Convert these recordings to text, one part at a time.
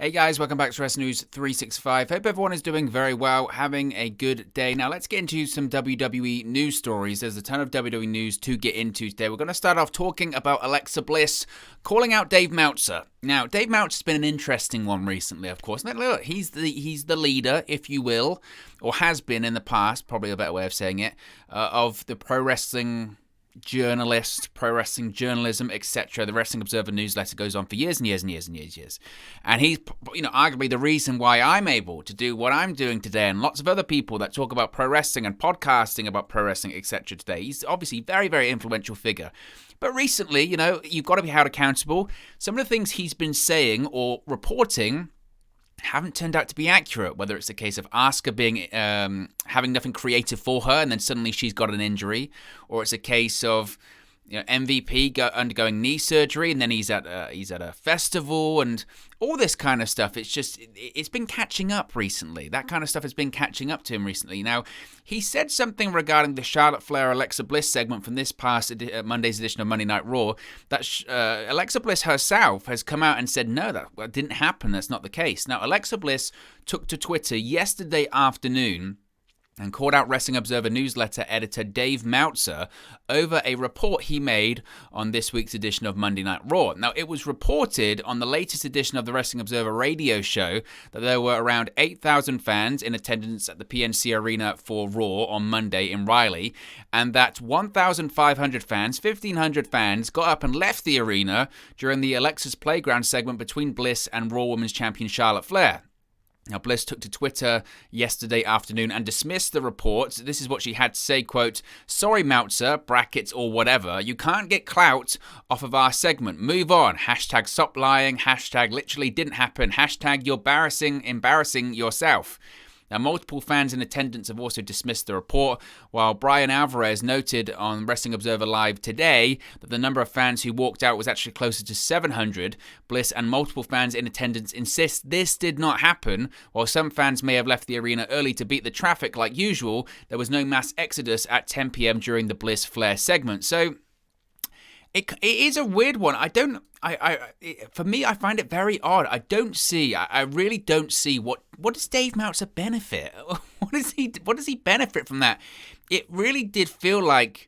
Hey guys, welcome back to Wrestling News 365. Hope everyone is doing very well, having a good day. Now let's get into some WWE news stories. There's a ton of WWE news to get into today. We're going to start off talking about Alexa Bliss calling out Dave Meltzer. Now, Dave Meltzer's been an interesting one recently, of course. Now, look, he's the leader, if you will, or has been in the past, probably a better way of saying it, of the pro wrestling journalist, pro wrestling journalism, etc. The Wrestling Observer newsletter goes on for years and years and years and years. And he's, arguably the reason why I'm able to do what I'm doing today, and lots of other people that talk about pro wrestling and podcasting about pro wrestling, etc. today. He's obviously a very, very influential figure. But recently, you've got to be held accountable. Some of the things he's been saying or reporting haven't turned out to be accurate, whether it's a case of Asuka being having nothing creative for her and then suddenly she's got an injury, or it's a case of MVP undergoing knee surgery and then he's at a festival and all this kind of stuff. It's been catching up recently. That kind of stuff has been catching up to him recently. Now, he said something regarding the Charlotte Flair Alexa Bliss segment from this past Monday's edition of Monday Night Raw that Alexa Bliss herself has come out and said, no, that didn't happen. That's not the case. Now, Alexa Bliss took to Twitter yesterday afternoon and called out Wrestling Observer newsletter editor Dave Meltzer over a report he made on this week's edition of Monday Night Raw. Now, it was reported on the latest edition of the Wrestling Observer radio show that there were around 8,000 fans in attendance at the PNC Arena for Raw on Monday in Raleigh, and that 1,500 fans, 1,500 fans, got up and left the arena during the Alexa's Playground segment between Bliss and Raw Women's Champion Charlotte Flair. Now, Bliss took to Twitter yesterday afternoon and dismissed the report. This is what she had to say, quote, "Sorry, Meltzer, brackets or whatever, you can't get clout off of our segment. Move on. Hashtag stop lying. Hashtag literally didn't happen. Hashtag you're embarrassing yourself." Now, multiple fans in attendance have also dismissed the report, while Brian Alvarez noted on Wrestling Observer Live today that the number of fans who walked out was actually closer to 700. Bliss and multiple fans in attendance insist this did not happen. While some fans may have left the arena early to beat the traffic like usual, there was no mass exodus at 10 p.m. during the Bliss-Flair segment. So, it is a weird one. For me, I find it very odd. I really don't see what does Dave Meltzer benefit? What does he benefit from that? It really did feel like,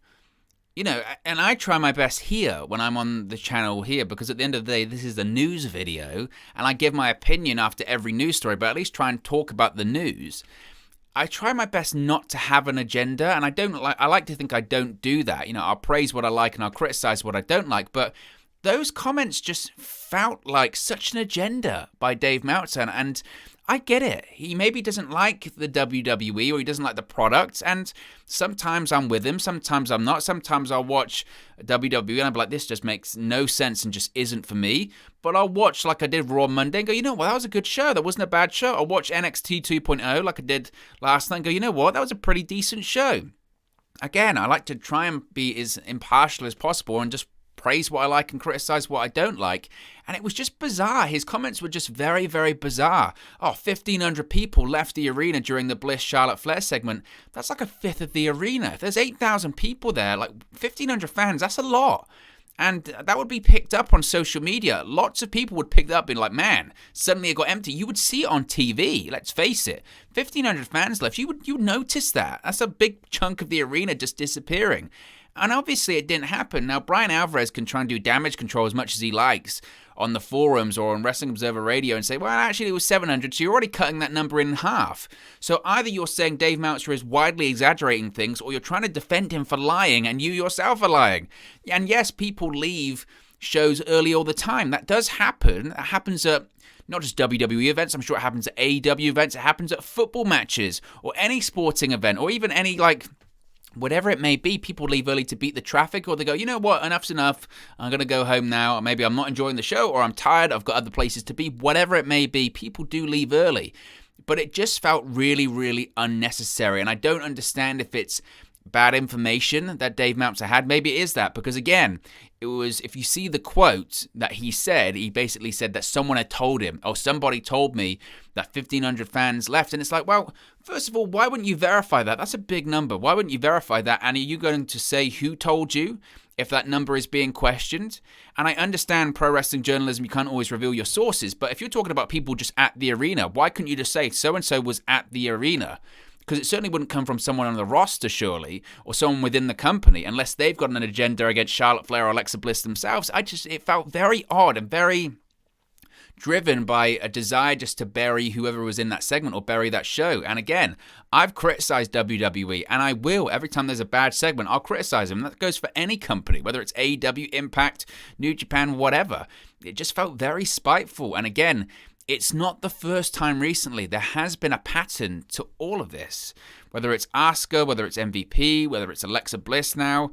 and I try my best here when I'm on the channel here, because at the end of the day, this is a news video, and I give my opinion after every news story, but at least try and talk about the news. I try my best not to have an agenda, and I like to think I don't do that. I'll praise what I like and I'll criticize what I don't like, but those comments just felt like such an agenda by Dave Meltzer, and I get it. He maybe doesn't like the WWE or he doesn't like the product, and sometimes I'm with him, sometimes I'm not. Sometimes I'll watch WWE and I'll be like, this just makes no sense and just isn't for me. But I'll watch like I did Raw Monday and go, that was a good show. That wasn't a bad show. I'll watch NXT 2.0 like I did last night and go, that was a pretty decent show. Again, I like to try and be as impartial as possible and just praise what I like and criticize what I don't like. And it was just bizarre. His comments were just very, very bizarre. 1,500 people left the arena during the Bliss Charlotte Flair segment. That's like a fifth of the arena. If there's 8,000 people there, like 1,500 fans, that's a lot. And that would be picked up on social media. Lots of people would pick that up and be like, man, suddenly it got empty. You would see it on TV, let's face it. 1,500 fans left. You would notice that. That's a big chunk of the arena just disappearing. And obviously it didn't happen. Now, Brian Alvarez can try and do damage control as much as he likes on the forums or on Wrestling Observer Radio and say, well, actually it was 700, so you're already cutting that number in half. So either you're saying Dave Meltzer is widely exaggerating things, or you're trying to defend him for lying and you yourself are lying. And yes, people leave shows early all the time. That does happen. It happens at not just WWE events. I'm sure it happens at AEW events. It happens at football matches or any sporting event or even any whatever it may be. People leave early to beat the traffic, or they go, enough's enough. I'm going to go home now. Or maybe I'm not enjoying the show, or I'm tired. I've got other places to be. Whatever it may be, people do leave early. But it just felt really, really unnecessary. And I don't understand if it's bad information that Dave Meltzer had? Maybe it is that, because again, it was, if you see the quote that he said, he basically said that someone had told him, oh, somebody told me that 1,500 fans left. And it's like, well, first of all, why wouldn't you verify that? That's a big number. Why wouldn't you verify that? And are you going to say who told you if that number is being questioned? And I understand pro wrestling journalism, you can't always reveal your sources, but if you're talking about people just at the arena, why couldn't you just say so-and-so was at the arena? Because it certainly wouldn't come from someone on the roster, surely, or someone within the company, unless they've got an agenda against Charlotte Flair or Alexa Bliss themselves. It felt very odd and very driven by a desire just to bury whoever was in that segment or bury that show. And again, I've criticized WWE, and I will. Every time there's a bad segment, I'll criticize them. That goes for any company, whether it's AEW, Impact, New Japan, whatever. It just felt very spiteful. And again, it's not the first time recently. There has been a pattern to all of this. Whether it's Asuka, whether it's MVP, whether it's Alexa Bliss now.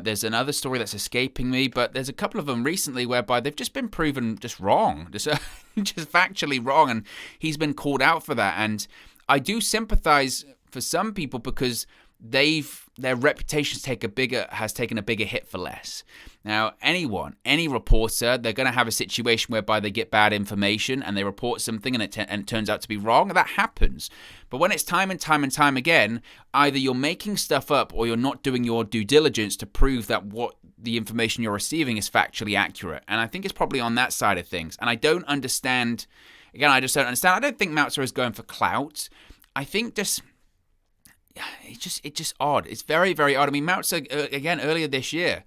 There's another story that's escaping me, but there's a couple of them recently whereby they've just been proven just wrong. Just factually wrong, and he's been called out for that. And I do sympathize for some people because their reputations has taken a bigger hit for less. Now, any reporter, they're going to have a situation whereby they get bad information and they report something and it turns out to be wrong. That happens. But when it's time and time again, either you're making stuff up or you're not doing your due diligence to prove that what the information you're receiving is factually accurate. And I think it's probably on that side of things. And I don't understand. Again, I just don't understand. I don't think Meltzer is going for clout. I think it's just odd. It's very, very odd. I mean, Meltzer, again, earlier this year,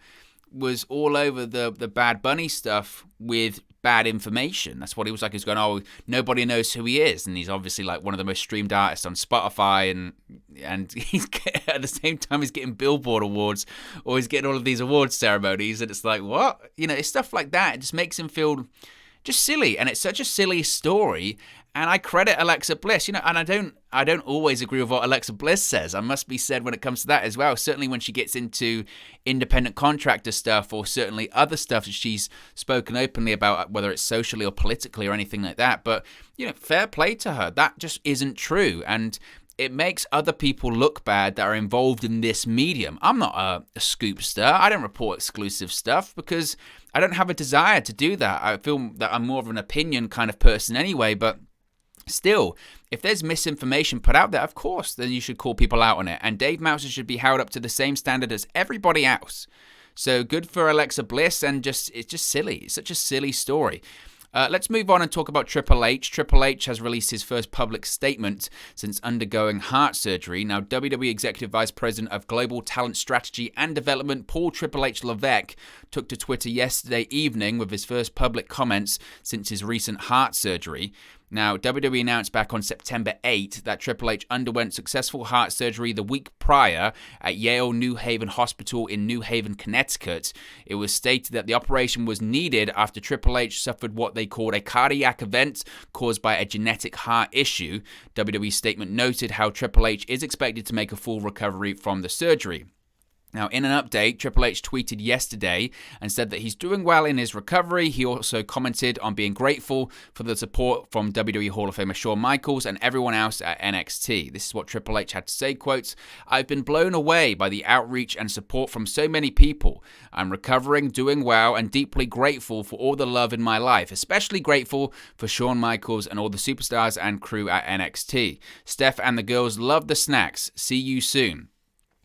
was all over the Bad Bunny stuff with bad information. That's what he was like. He's going, oh, nobody knows who he is. And he's obviously like one of the most streamed artists on Spotify. And he's at the same time, he's getting Billboard awards, or he's getting all of these awards ceremonies. And it's like, what? It's stuff like that. It just makes him feel just silly. And it's such a silly story. And I credit Alexa Bliss, and I don't always agree with what Alexa Bliss says. I must be said when it comes to that as well. Certainly when she gets into independent contractor stuff, or certainly other stuff that she's spoken openly about, whether it's socially or politically or anything like that. But, fair play to her. That just isn't true. And it makes other people look bad that are involved in this medium. I'm not a scoopster. I don't report exclusive stuff because I don't have a desire to do that. I feel that I'm more of an opinion kind of person anyway, but still, if there's misinformation put out there, of course, then you should call people out on it. And Dave Meltzer should be held up to the same standard as everybody else. So good for Alexa Bliss, and it's just silly. It's such a silly story. Let's move on and talk about Triple H. Triple H has released his first public statement since undergoing heart surgery. Now, WWE Executive Vice President of Global Talent Strategy and Development, Paul Triple H Levesque, took to Twitter yesterday evening with his first public comments since his recent heart surgery. Now, WWE announced back on September 8 that Triple H underwent successful heart surgery the week prior at Yale New Haven Hospital in New Haven, Connecticut. It was stated that the operation was needed after Triple H suffered what they called a cardiac event caused by a genetic heart issue. WWE's statement noted how Triple H is expected to make a full recovery from the surgery. Now, in an update, Triple H tweeted yesterday and said that he's doing well in his recovery. He also commented on being grateful for the support from WWE Hall of Famer Shawn Michaels and everyone else at NXT. This is what Triple H had to say, quotes, "I've been blown away by the outreach and support from so many people. I'm recovering, doing well, and deeply grateful for all the love in my life, especially grateful for Shawn Michaels and all the superstars and crew at NXT. Steph and the girls love the snacks. See you soon."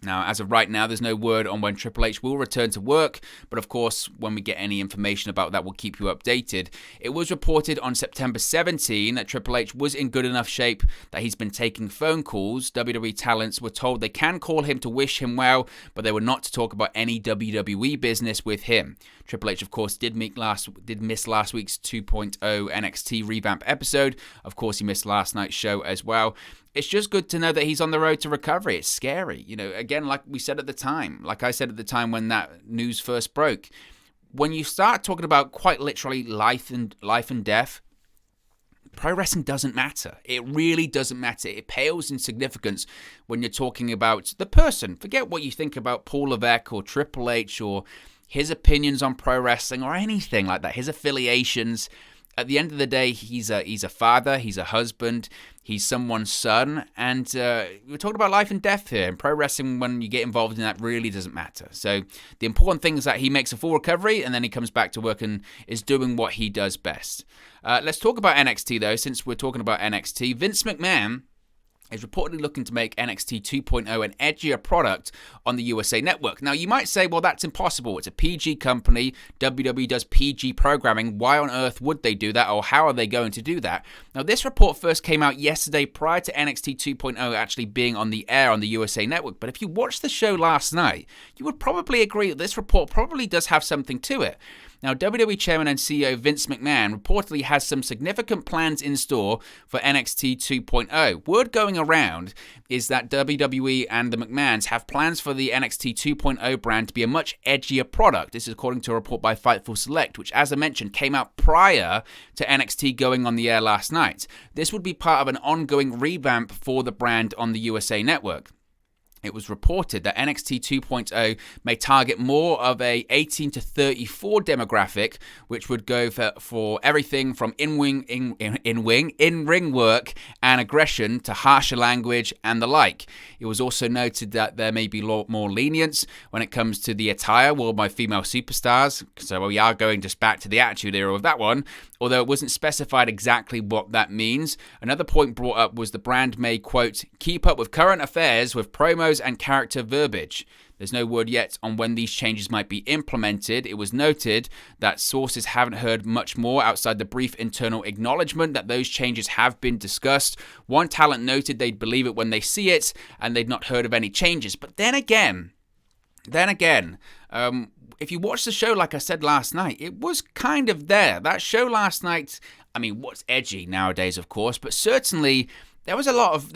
Now, as of right now, there's no word on when Triple H will return to work, but of course, when we get any information about that, we'll keep you updated. It was reported on September 17 that Triple H was in good enough shape that he's been taking phone calls. WWE talents were told they can call him to wish him well, but they were not to talk about any WWE business with him. Triple H, of course, did miss last week's 2.0 NXT revamp episode. Of course, he missed last night's show as well. It's just good to know that he's on the road to recovery. It's scary. Again, like I said at the time when that news first broke, when you start talking about quite literally life and death, pro wrestling doesn't matter. It really doesn't matter. It pales in significance when you're talking about the person. Forget what you think about Paul Levesque or Triple H or his opinions on pro wrestling or anything like that, his affiliations. At the end of the day, he's a father, he's a husband, he's someone's son, and we're talking about life and death here. And pro wrestling, when you get involved in that, really doesn't matter. So the important thing is that he makes a full recovery, and then he comes back to work and is doing what he does best. Let's talk about NXT, though, since we're talking about NXT. Vince McMahon is reportedly looking to make NXT 2.0 an edgier product on the USA Network. Now, you might say, well, that's impossible. It's a PG company. WWE does PG programming. Why on earth would they do that, or how are they going to do that? Now, this report first came out yesterday prior to NXT 2.0 actually being on the air on the USA Network. But if you watched the show last night, you would probably agree that this report probably does have something to it. Now, WWE Chairman and CEO Vince McMahon reportedly has some significant plans in store for NXT 2.0. Word going around is that WWE and the McMahons have plans for the NXT 2.0 brand to be a much edgier product. This is according to a report by Fightful Select, which, as I mentioned, came out prior to NXT going on the air last night. This would be part of an ongoing revamp for the brand on the USA Network. It was reported that NXT 2.0 may target more of a 18 to 34 demographic, which would go for everything from in-ring work and aggression to harsher language and the like. It was also noted that there may be more lenience when it comes to the attire worn by female superstars. So we are going just back to the Attitude Era of that one, although it wasn't specified exactly what that means. Another point brought up was the brand may, quote, keep up with current affairs with promos and character verbiage. There's no word yet on when these changes might be implemented. It was noted that sources haven't heard much more outside the brief internal acknowledgement that those changes have been discussed. One talent noted they'd believe it when they see it, and they'd not heard of any changes. But then again, if you watch the show, like I said last night, it was kind of there. That show last night, I mean, what's edgy nowadays, of course, but certainly there was a lot of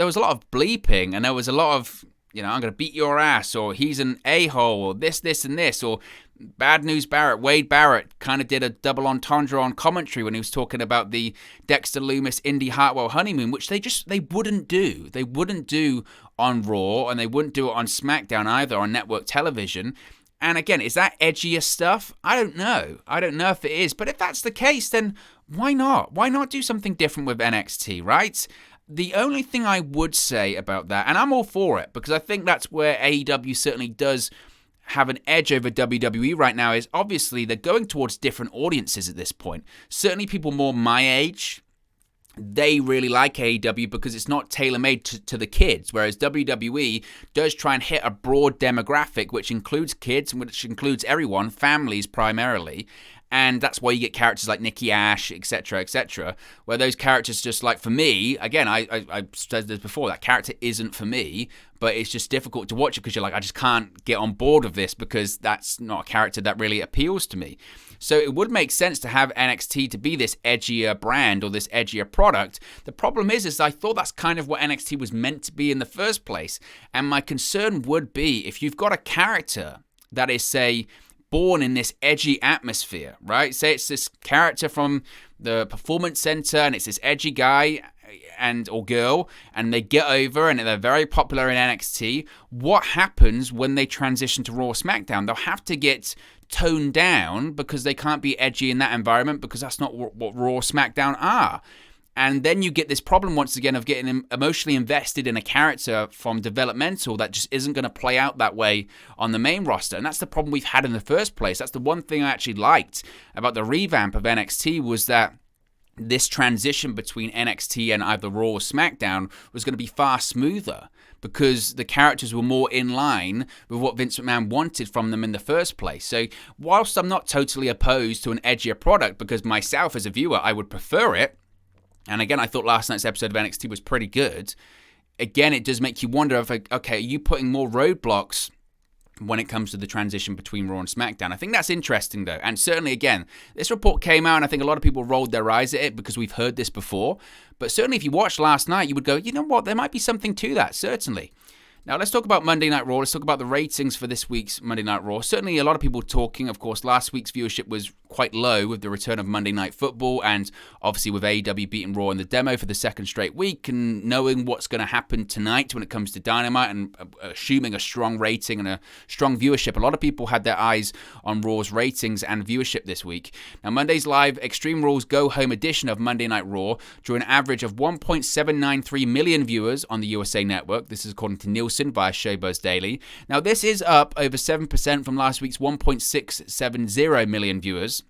bleeping, and there was a lot of, I'm going to beat your ass, or he's an a-hole, or this, and this, or Bad News Barrett, Wade Barrett kind of did a double entendre on commentary when he was talking about the Dexter Lumis, Indy Hartwell honeymoon, which they wouldn't do. They wouldn't do on Raw, and they wouldn't do it on SmackDown either, on network television. And again, is that edgier stuff? I don't know. I don't know if it is. But if that's the case, then why not? Why not do something different with NXT, right? The only thing I would say about that, and I'm all for it, because I think that's where AEW certainly does have an edge over WWE right now, is obviously they're going towards different audiences at this point. Certainly people more my age, they really like AEW because it's not tailor-made to the kids, whereas WWE does try and hit a broad demographic, which includes kids, which includes everyone, families primarily. And that's why you get characters like Nikki Ash, etc., where those characters just like, for me, again, I said this before, that character isn't for me, but it's just difficult to watch it because you're like, I just can't get on board with this because that's not a character that really appeals to me. So it would make sense to have NXT to be this edgier brand or this edgier product. The problem is I thought that's kind of what NXT was meant to be in the first place. And my concern would be if you've got a character that is, say, born in this edgy atmosphere, right? Say it's this character from the Performance Center and it's this edgy guy or girl, and they get over and they're very popular in NXT. What happens when they transition to Raw or SmackDown? They'll have to get toned down because they can't be edgy in that environment because that's not what Raw or SmackDown are. And then you get this problem once again of getting emotionally invested in a character from developmental that just isn't going to play out that way on the main roster. And that's the problem we've had in the first place. That's the one thing I actually liked about the revamp of NXT was that this transition between NXT and either Raw or SmackDown was going to be far smoother because the characters were more in line with what Vince McMahon wanted from them in the first place. So whilst I'm not totally opposed to an edgier product, because myself as a viewer, I would prefer it, and again, I thought last night's episode of NXT was pretty good. Again, it does make you wonder if, okay, are you putting more roadblocks when it comes to the transition between Raw and SmackDown? I think that's interesting, though. And certainly, again, this report came out, and I think a lot of people rolled their eyes at it because we've heard this before. But certainly, if you watched last night, you would go, you know what, there might be something to that, certainly. Now, let's talk about Monday Night Raw. Let's talk about the ratings for this week's Monday Night Raw. Certainly, a lot of people talking. Of course, last week's viewership was quite low with the return of Monday Night Football, and obviously with AEW beating Raw in the demo for the second straight week, and knowing what's going to happen tonight when it comes to Dynamite, and assuming a strong rating and a strong viewership. A lot of people had their eyes on Raw's ratings and viewership this week. Now, Monday's live Extreme Rules Go Home edition of Monday Night Raw drew an average of 1.793 million viewers on the USA Network. This is according to Nielsen via Showbuzz Daily. Now, this is up over 7% from last week's 1.670 million viewers,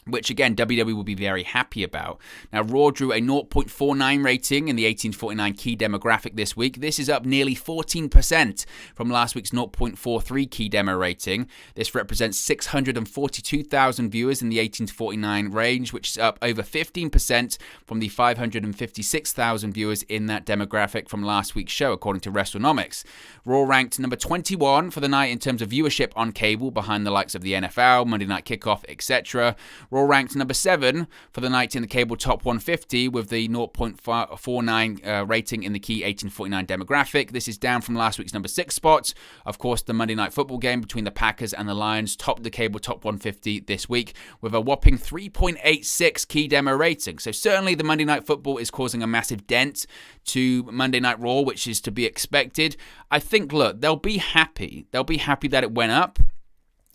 which, again, WWE will be very happy about. Now, Raw drew a 0.49 rating in the 18-49 key demographic this week. This is up nearly 14% from last week's 0.43 key demo rating. This represents 642,000 viewers in the 18-49 range, which is up over 15% from the 556,000 viewers in that demographic from last week's show, according to WrestleNomics. Raw ranked number 21 for the night in terms of viewership on cable, behind the likes of the NFL, Monday Night Kickoff, etc. Raw ranked number 7 for the night in the cable top 150 with the 0.49 rating in the key 18-49 demographic. This is down from last week's number 6 spot. Of course, the Monday Night Football game between the Packers and the Lions topped the cable top 150 this week with a whopping 3.86 key demo rating. So certainly the Monday Night Football is causing a massive dent to Monday Night Raw, which is to be expected. I think, look, they'll be happy. They'll be happy that it went up.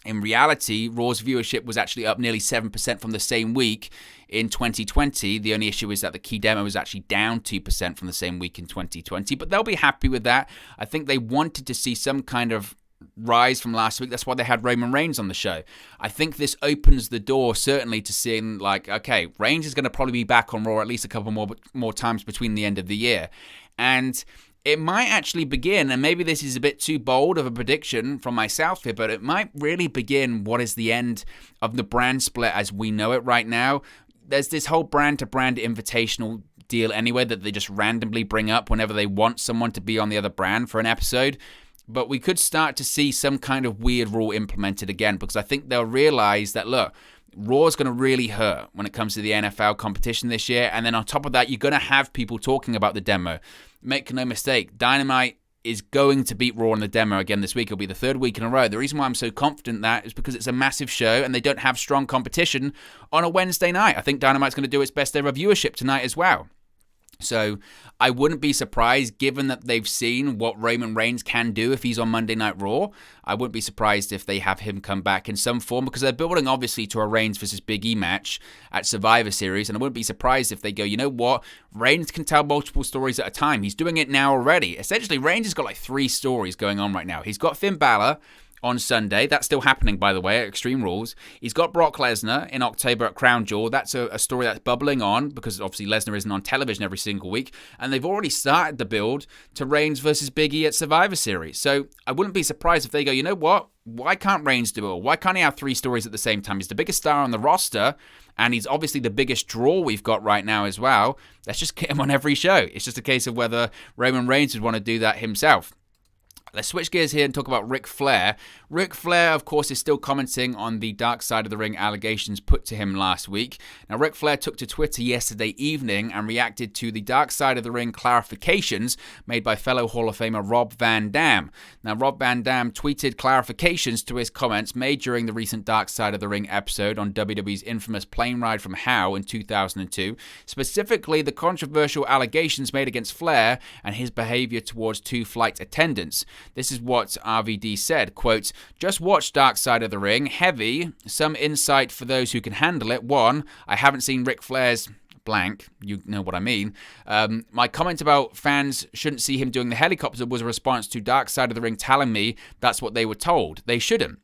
In reality, Raw's viewership was actually up nearly 7% from the same week in 2020. The only issue is that the key demo was actually down 2% from the same week in 2020. But they'll be happy with that. I think they wanted to see some kind of rise from last week. That's why they had Roman Reigns on the show. I think this opens the door, certainly, to seeing, like, okay, Reigns is going to probably be back on Raw at least a couple more times between the end of the year. And it might actually begin, and maybe this is a bit too bold of a prediction from myself here, but it might really begin what is the end of the brand split as we know it right now. There's this whole brand-to-brand invitational deal anyway that they just randomly bring up whenever they want someone to be on the other brand for an episode. But we could start to see some kind of weird rule implemented again, because I think they'll realize that, look, Raw's going to really hurt when it comes to the NFL competition this year. And then on top of that, you're going to have people talking about the demo. Make no mistake, Dynamite is going to beat Raw in the demo again this week. It'll be the third week in a row. The reason why I'm so confident that is because it's a massive show and they don't have strong competition on a Wednesday night. I think Dynamite's going to do its best ever viewership tonight as well. So I wouldn't be surprised, given that they've seen what Roman Reigns can do if he's on Monday Night Raw. I wouldn't be surprised if they have him come back in some form, because they're building obviously to a Reigns versus Big E match at Survivor Series, and I wouldn't be surprised if they go, you know what, Reigns can tell multiple stories at a time. He's doing it now already. Essentially, Reigns has got like 3 stories going on right now. He's got Finn Balor on Sunday. That's still happening, by the way, at Extreme Rules. He's got Brock Lesnar in October at Crown Jewel. That's a story that's bubbling on, because obviously Lesnar isn't on television every single week. And they've already started the build to Reigns versus Big E at Survivor Series. So I wouldn't be surprised if they go, you know what? Why can't Reigns do it? Why can't he have 3 stories at the same time? He's the biggest star on the roster, and he's obviously the biggest draw we've got right now as well. Let's just get him on every show. It's just a case of whether Roman Reigns would want to do that himself. Let's switch gears here and talk about Ric Flair. Ric Flair, of course, is still commenting on the Dark Side of the Ring allegations put to him last week. Now, Ric Flair took to Twitter yesterday evening and reacted to the Dark Side of the Ring clarifications made by fellow Hall of Famer Rob Van Dam. Now, Rob Van Dam tweeted clarifications to his comments made during the recent Dark Side of the Ring episode on WWE's infamous plane ride from Hell in 2002, specifically the controversial allegations made against Flair and his behavior towards 2 flight attendants. This is what RVD said, quote, "Just watch Dark Side of the Ring. Heavy. Some insight for those who can handle it. 1, I haven't seen Ric Flair's blank. You know what I mean. My comment about fans shouldn't see him doing the helicopter was a response to Dark Side of the Ring telling me that's what they were told. They shouldn't.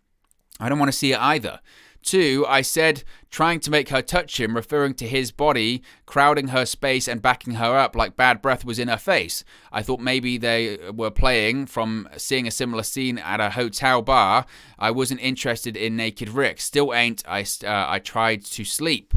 I don't want to see it either. 2, I said trying to make her touch him, referring to his body, crowding her space and backing her up like bad breath was in her face. I thought maybe they were playing from seeing a similar scene at a hotel bar. I wasn't interested in naked Rick. Still ain't. I tried to sleep."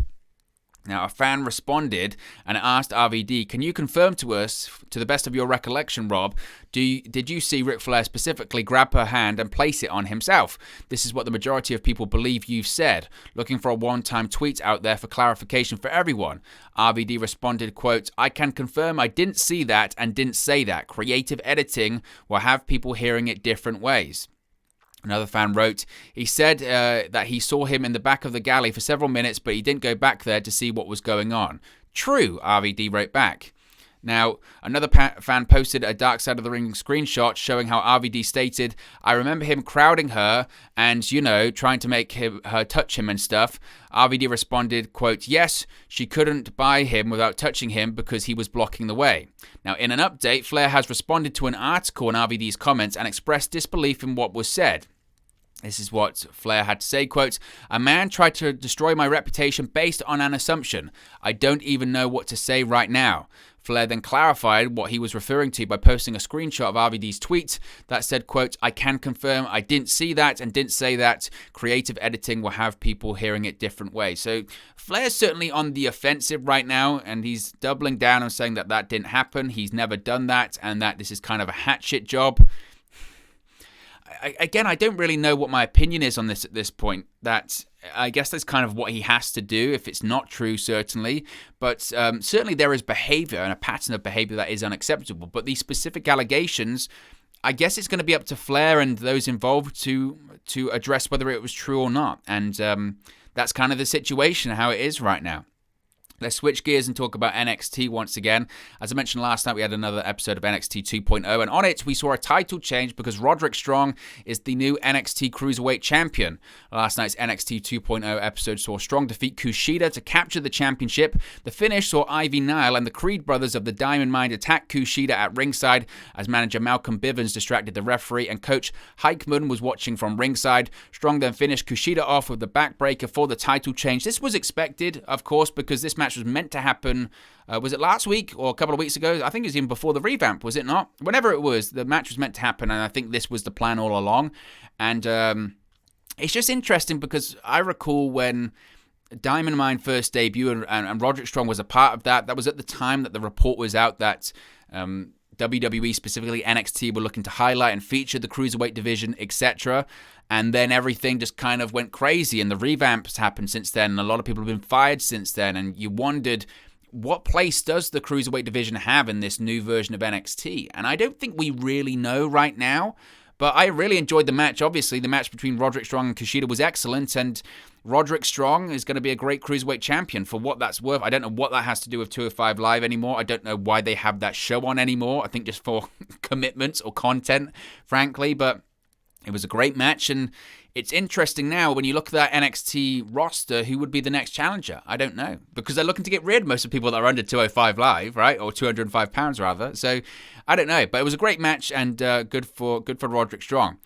Now, a fan responded and asked RVD, "Can you confirm to us, to the best of your recollection, Rob, did you see Ric Flair specifically grab her hand and place it on himself? This is what the majority of people believe you've said. Looking for a one-time tweet out there for clarification for everyone." RVD responded, quote, "I can confirm I didn't see that and didn't say that. Creative editing will have people hearing it different ways." Another fan wrote, he said that he saw him in the back of the galley for several minutes, but he didn't go back there to see what was going on. True, RVD wrote back. Now, another fan posted a Dark Side of the Ring screenshot showing how RVD stated, I remember him crowding her and, trying to make her touch him and stuff. RVD responded, quote, yes, she couldn't buy him without touching him because he was blocking the way. Now, in an update, Flair has responded to an article in RVD's comments and expressed disbelief in what was said. This is what Flair had to say, quote, a man tried to destroy my reputation based on an assumption. I don't even know what to say right now. Flair then clarified what he was referring to by posting a screenshot of RVD's tweet that said, quote, I can confirm I didn't see that and didn't say that. Creative editing will have people hearing it different ways. So Flair's certainly on the offensive right now, and he's doubling down on saying that that didn't happen. He's never done that, and that this is kind of a hatchet job. Again, I don't really know what my opinion is on this at this point. That I guess that's kind of what he has to do if it's not true, certainly. But certainly there is behavior and a pattern of behavior that is unacceptable. But these specific allegations, I guess it's going to be up to Flair and those involved to address whether it was true or not. And that's kind of the situation, how it is right now. Let's switch gears and talk about NXT once again. As I mentioned last night, we had another episode of NXT 2.0, and on it, we saw a title change because Roderick Strong is the new NXT Cruiserweight Champion. Last night's NXT 2.0 episode saw Strong defeat Kushida to capture the championship. The finish saw Ivy Nile and the Creed brothers of the Diamond Mine attack Kushida at ringside as manager Malcolm Bivens distracted the referee and coach Heikman was watching from ringside. Strong then finished Kushida off with the backbreaker for the title change. This was expected, of course, because this match was meant to happen, was it last week or a couple of weeks ago? I think it was even before the revamp, was it not? Whenever it was, the match was meant to happen, and I think this was the plan all along. And it's just interesting because I recall when Diamond Mine first debuted and Roderick Strong was a part of that. That was at the time that the report was out that WWE, specifically NXT, were looking to highlight and feature the Cruiserweight division, etc. And then everything just kind of went crazy, and the revamps happened since then, and a lot of people have been fired since then, and you wondered, what place does the Cruiserweight division have in this new version of NXT? And I don't think we really know right now, but I really enjoyed the match. Obviously, the match between Roderick Strong and Kushida was excellent, and Roderick Strong is going to be a great Cruiserweight champion for what that's worth. I don't know what that has to do with 205 Live anymore. I don't know why they have that show on anymore. I think just for commitments or content, frankly, but it was a great match, and it's interesting now when you look at that NXT roster, who would be the next challenger? I don't know, because they're looking to get rid of most of the people that are under 205 Live, right, or 205 pounds rather. So I don't know, but it was a great match and good for Roderick Strong.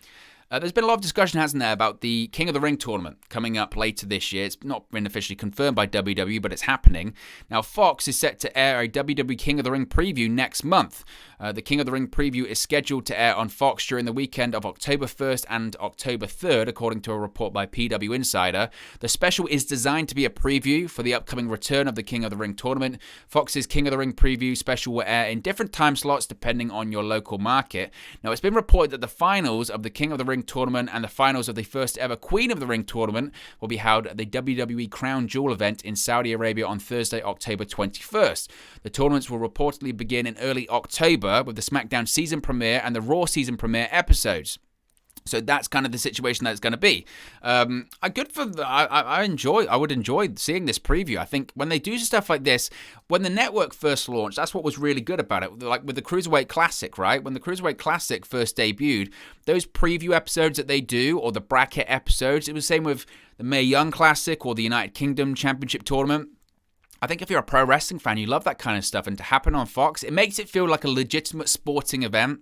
There's been a lot of discussion, hasn't there, about the King of the Ring tournament coming up later this year. It's not been officially confirmed by WWE, but it's happening. Now, Fox is set to air a WWE King of the Ring preview next month. The King of the Ring preview is scheduled to air on Fox during the weekend of October 1st and October 3rd, according to a report by PW Insider. The special is designed to be a preview for the upcoming return of the King of the Ring tournament. Fox's King of the Ring preview special will air in different time slots depending on your local market. Now, it's been reported that the finals of the King of the Ring tournament and the finals of the first ever Queen of the Ring tournament will be held at the WWE Crown Jewel event in Saudi Arabia on Thursday, October 21st. The tournaments will reportedly begin in early October with the SmackDown season premiere and the Raw season premiere episodes. So that's kind of the situation that it's going to be. I would enjoy seeing this preview. I think when they do stuff like this, when the network first launched, that's what was really good about it. Like with the Cruiserweight Classic, right? When the Cruiserweight Classic first debuted, those preview episodes that they do, or the bracket episodes, it was the same with the Mae Young Classic or the United Kingdom Championship Tournament. I think if you're a pro wrestling fan, you love that kind of stuff. And to happen on Fox, it makes it feel like a legitimate sporting event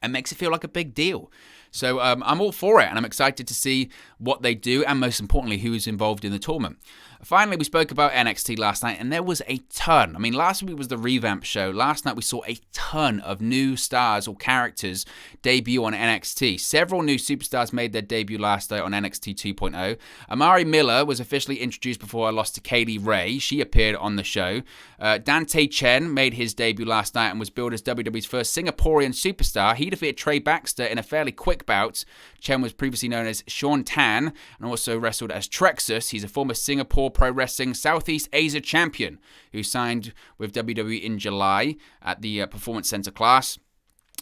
and makes it feel like a big deal. So I'm all for it, and I'm excited to see what they do, and most importantly, who's involved in the tournament. Finally, we spoke about NXT last night, and there was a ton. I mean, last week was the revamp show. Last night, we saw a ton of new stars or characters debut on NXT. Several new superstars made their debut last night on NXT 2.0. Amari Miller was officially introduced before I lost to Kaylee Ray. She appeared on the show. Dante Chen made his debut last night and was billed as WWE's first Singaporean superstar. He defeated Trey Baxter in a fairly quick bout. Chen was previously known as Sean Tan and also wrestled as Trexus. He's a former Singapore Pro Wrestling Southeast Asia champion who signed with WWE in July at the Performance Center class.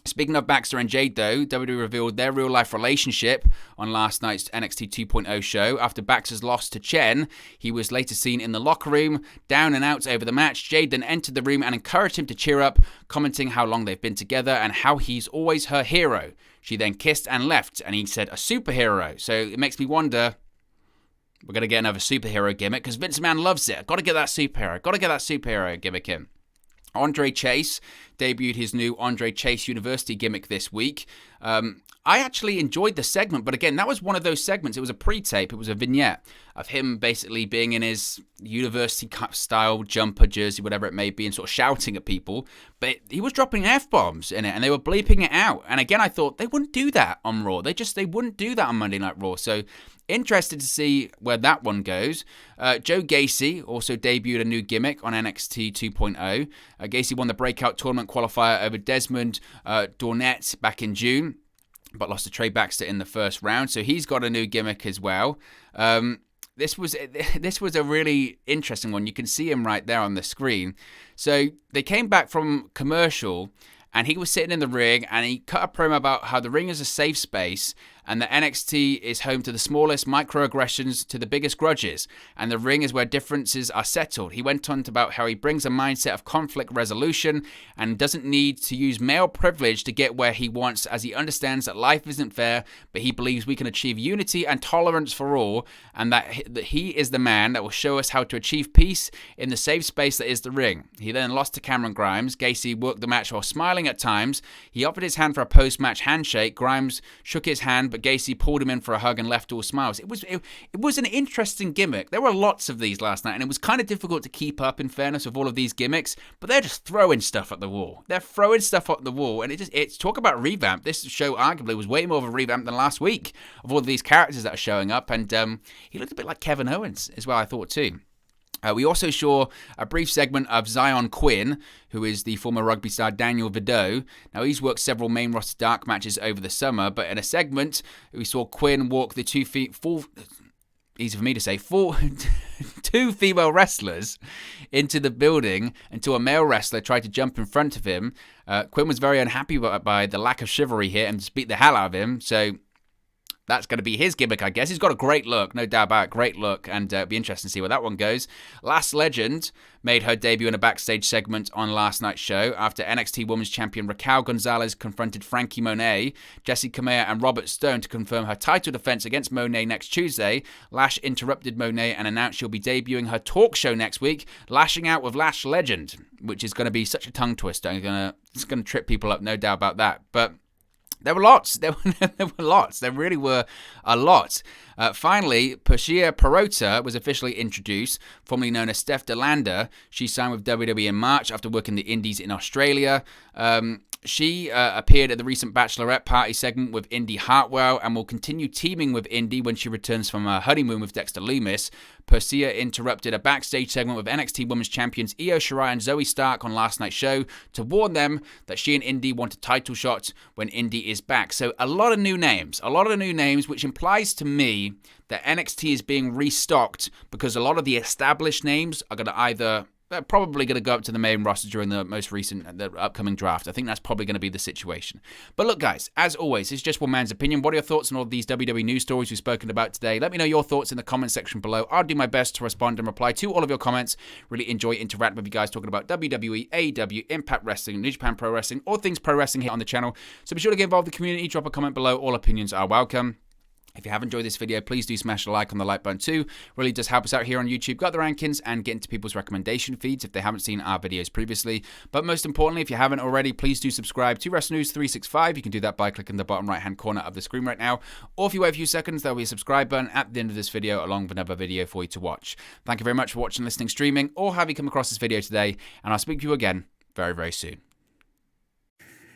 Speaking of Baxter and Jade, though, WWE revealed their real-life relationship on last night's NXT 2.0 show. After Baxter's loss to Chen, he was later seen in the locker room, down and out over the match. Jade then entered the room and encouraged him to cheer up, commenting how long they've been together and how he's always her hero. She then kissed and left, and he said, a superhero. So it makes me wonder, we're going to get another superhero gimmick, because Vince McMahon loves it. Got to get that superhero gimmick in. Andre Chase debuted his new Andre Chase University gimmick this week. I actually enjoyed the segment, but again, that was one of those segments. It was a pre-tape. It was a vignette of him basically being in his university-style jumper, jersey, whatever it may be, and sort of shouting at people. But he was dropping F-bombs in it, and they were bleeping it out. And again, I thought they wouldn't do that on Raw. They wouldn't do that on Monday Night Raw. So interested to see where that one goes. Joe Gacy also debuted a new gimmick on NXT 2.0. Gacy won the Breakout Tournament qualifier over Desmond Dornett back in June, but lost to Trey Baxter in the first round. So he's got a new gimmick as well. This was a really interesting one. You can see him right there on the screen. So they came back from commercial, and he was sitting in the ring, and he cut a promo about how the ring is a safe space, and that NXT is home to the smallest microaggressions to the biggest grudges, and the ring is where differences are settled. He went on about how he brings a mindset of conflict resolution and doesn't need to use male privilege to get where he wants, as he understands that life isn't fair, but he believes we can achieve unity and tolerance for all, and that he is the man that will show us how to achieve peace in the safe space that is the ring. He then lost to Cameron Grimes. Gacy worked the match while smiling at times. He offered his hand for a post-match handshake. Grimes shook his hand, but Gacy pulled him in for a hug and left all smiles. It was an interesting gimmick. There were lots of these last night, and it was kind of difficult to keep up, in fairness, with all of these gimmicks, but they're just throwing stuff at the wall. They're throwing stuff at the wall, and it's talk about revamp. This show arguably was way more of a revamp than last week of all of these characters that are showing up, and he looked a bit like Kevin Owens as well, I thought too. We also saw a brief segment of Zion Quinn, who is the former rugby star Daniel Vidot. Now, he's worked several main roster dark matches over the summer, but in a segment, we saw Quinn walk the two female wrestlers into the building until a male wrestler tried to jump in front of him. Quinn was very unhappy by the lack of chivalry here and just beat the hell out of him, so that's going to be his gimmick, I guess. He's got a great look, no doubt about it, great look, and it'll be interesting to see where that one goes. Lash Legend made her debut in a backstage segment on last night's show after NXT Women's Champion Raquel Gonzalez confronted Frankie Monet, Jessie Kamea, and Robert Stone to confirm her title defense against Monet next Tuesday. Lash interrupted Monet and announced she'll be debuting her talk show next week, lashing out with Lash Legend, which is going to be such a tongue twister. It's going to trip people up, no doubt about that. But there were lots. There were lots. There really were a lot. Finally, Persia Perota was officially introduced, formerly known as Steph DeLander. She signed with WWE in March after working the Indies in Australia. She appeared at the recent Bachelorette Party segment with Indy Hartwell and will continue teaming with Indy when she returns from her honeymoon with Dexter Lumis. Persia interrupted a backstage segment with NXT Women's Champions Io Shirai and Zoe Stark on last night's show to warn them that she and Indy want a title shot when Indy is back. So a lot of new names, which implies to me that NXT is being restocked because a lot of the established names are going to they're probably going to go up to the main roster during the upcoming draft. I think that's probably going to be the situation. But look, guys, as always, it's just one man's opinion. What are your thoughts on all of these WWE news stories we've spoken about today? Let me know your thoughts in the comment section below. I'll do my best to respond and reply to all of your comments. Really enjoy interacting with you guys, talking about WWE, AEW, Impact Wrestling, New Japan Pro Wrestling, all things pro wrestling here on the channel. So be sure to get involved in the community. Drop a comment below. All opinions are welcome. If you have enjoyed this video, please do smash a like on the like button too. Really does help us out here on YouTube, got the rankings, and get into people's recommendation feeds if they haven't seen our videos previously. But most importantly, if you haven't already, please do subscribe to Wrestle News 365. You can do that by clicking the bottom right-hand corner of the screen right now. Or if you wait a few seconds, there'll be a subscribe button at the end of this video along with another video for you to watch. Thank you very much for watching, listening, streaming, or have you come across this video today, and I'll speak to you again very, very soon.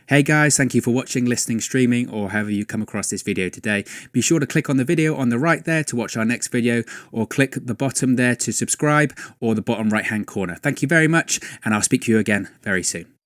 Hey guys, thank you for watching, listening, streaming, or however you come across this video today. Be sure to click on the video on the right there to watch our next video, or click the bottom there to subscribe, or the bottom right hand corner. Thank you very much, and I'll speak to you again very soon.